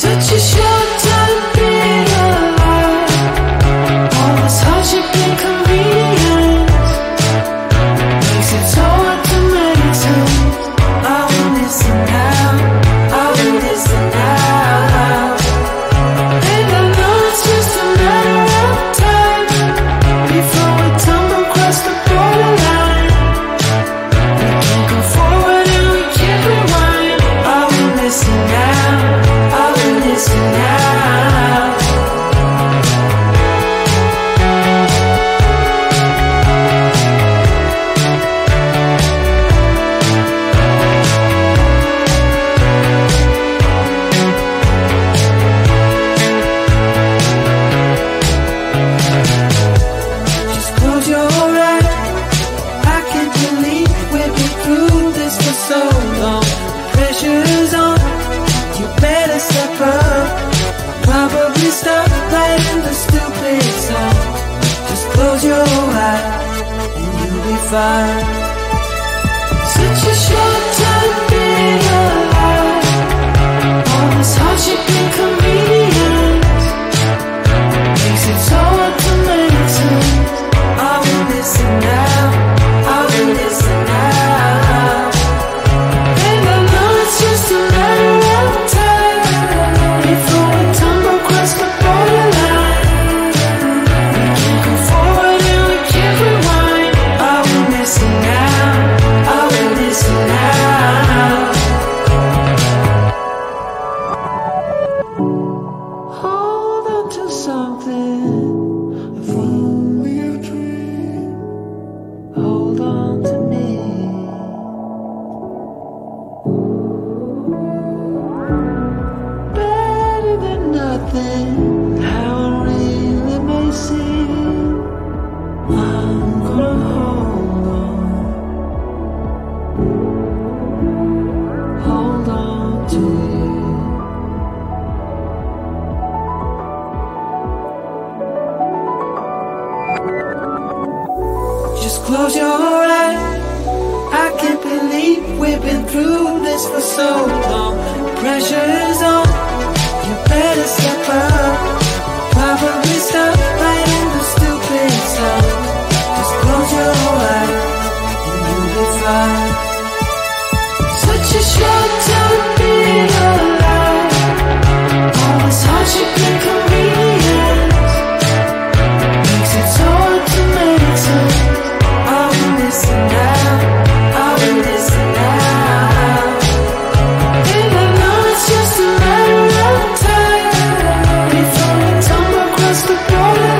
Such a short time being alive. All this hardship and convenience makes it so hard to make sense. I will listen now, I will listen now. And I know it's just a matter of time before we tumble across the borderline. We can't go forward and we can't rewind. I will listen now, I will listen now. Just close your eyes. I can't believe we've been through this for so long. Pressure's on, you better step up. Probably stop playing the stupid song. Just close your eyes and you'll be fine. Such a short time being alive. All this hardship and convenience makes it so hard to make sense. I will listen now, I will listen now. And I know it's just a matter of time before we tumble across the borderline. We can't go forward and we can't rewind. I will listen now, I will listen now. Hold on to something, if only a dream. Hold on to me. Better than nothing, how it really may seem. I'm gonna hold on to you. Just close your eyes. I can't believe we've been through this for so long. Pressure is on, you better step up. Probably stop playing the stupid song. Just close your eyes and you'll be fine. Such a short time being alive. All this hardship and convenience makes it so hard to make sense. I will listen now, I will listen now. And I know it's just a matter of time before we tumble across the borderline.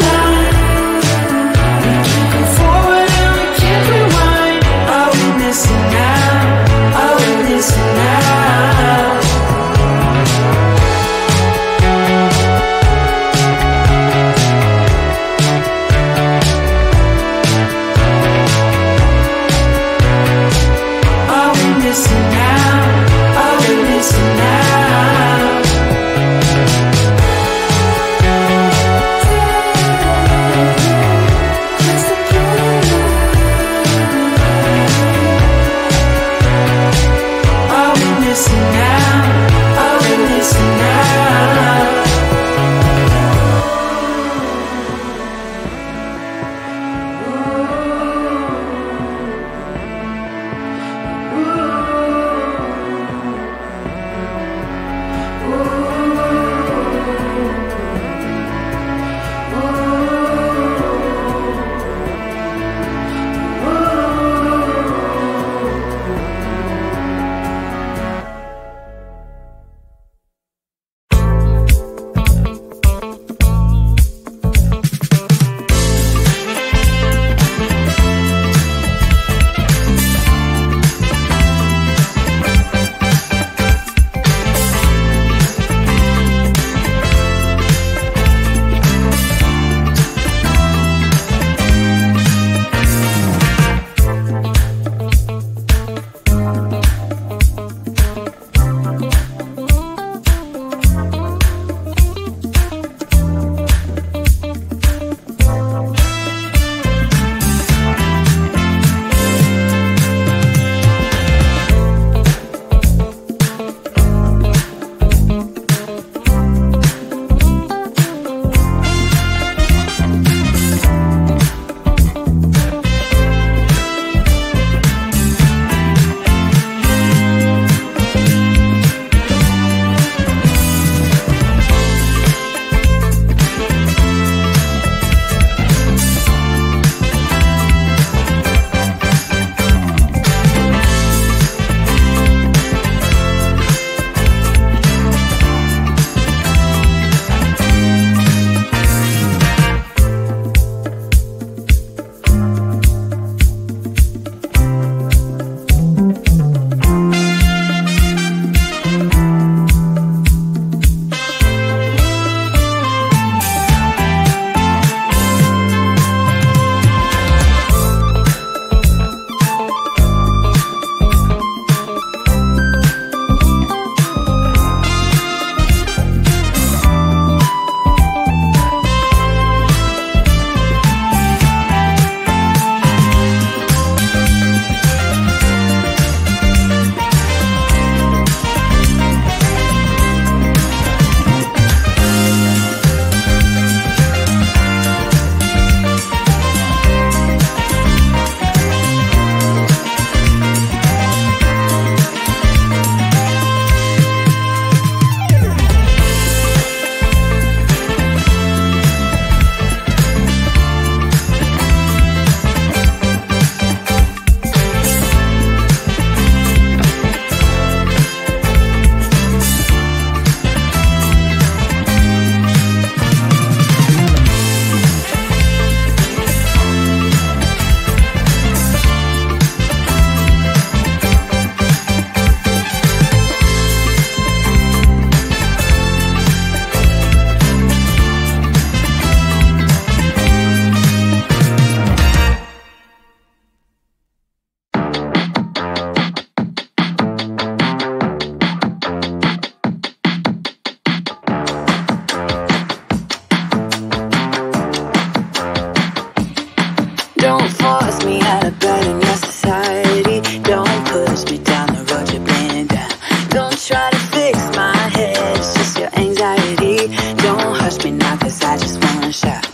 a burden in your society. Don't push me down the road you're bleeding down. Don't try to fix my head, it's just your anxiety. Don't hush me now, cause I just wanna shout.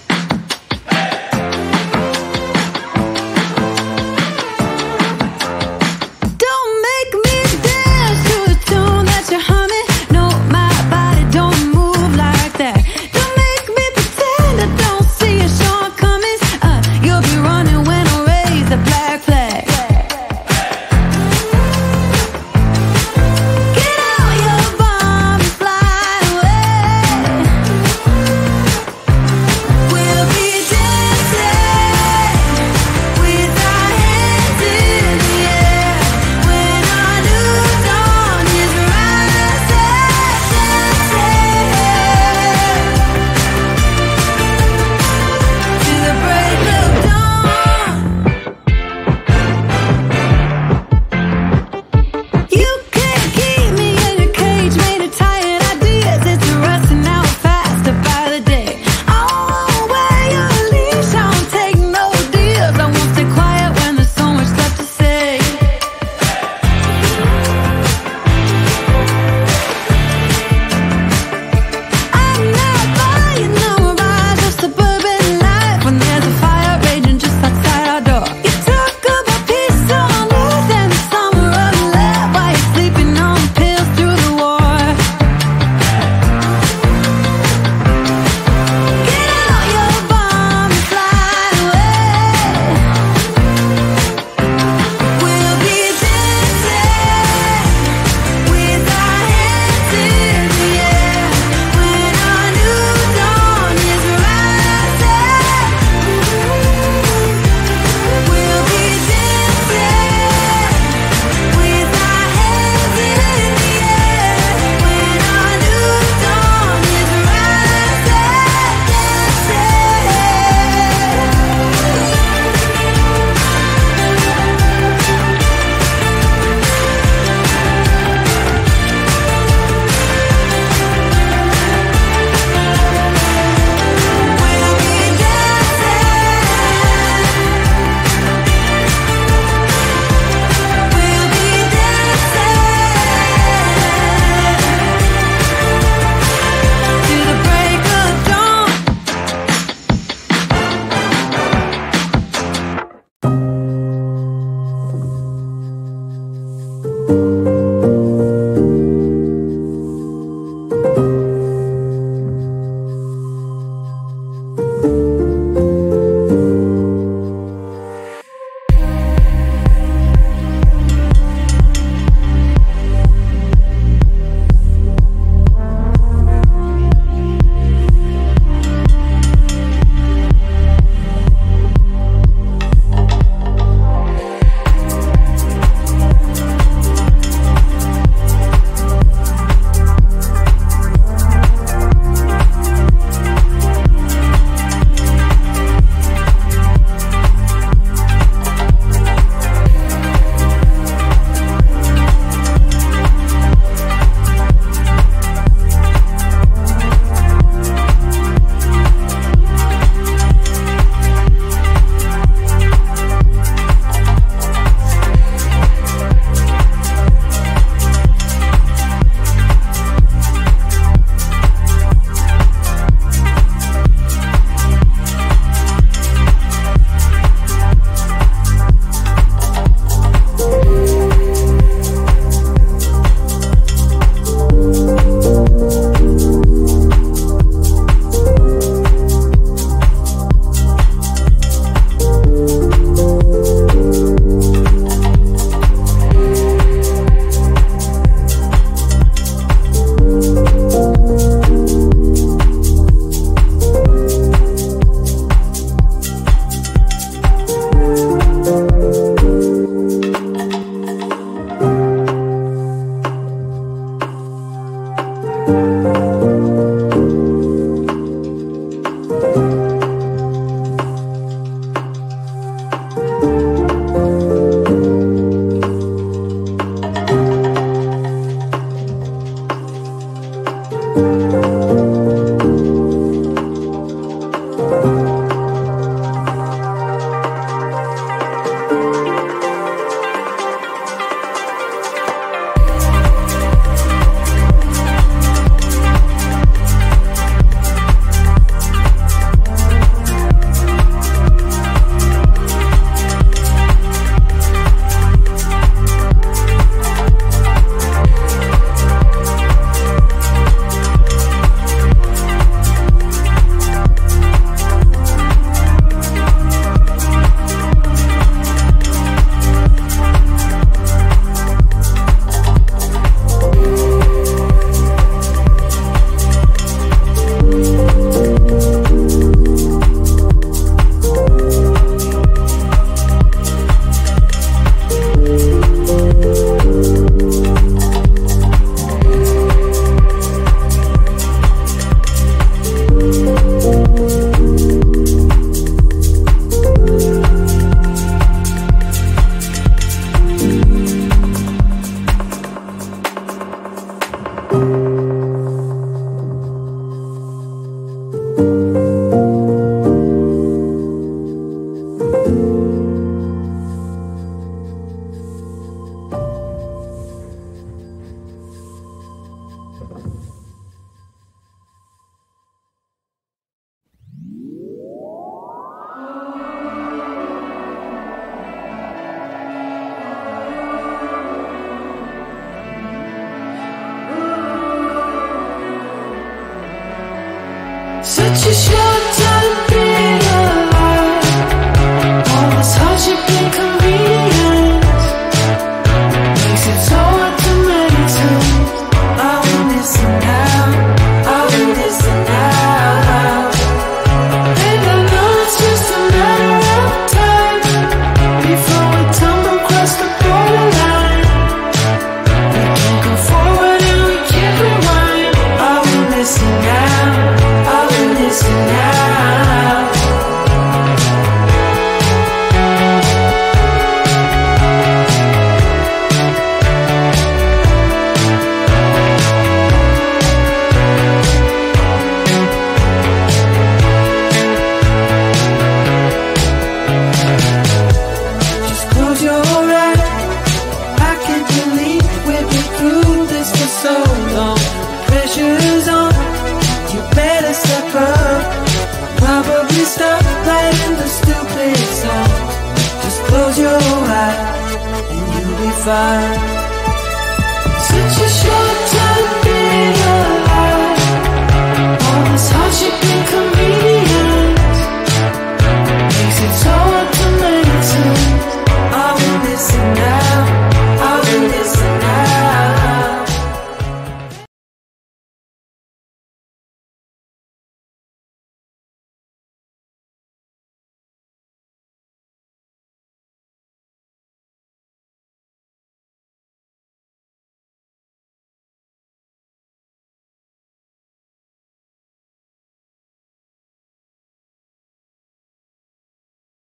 Such a short time being alive. All this hardship and convenience makes it so hard to maintain. Are we missing out? Are we missing out? And I know it's just a matter of time before we tumble across the borderline. We can't go forward and we can't rewind. Are we missing out? Are we missing out? Just close your eyes. I can't believe we've been through this for so long. Pressure's on. You better step up. Probably stop playing the stupid song. Just close your eyes and you'll be fine. Such a short time.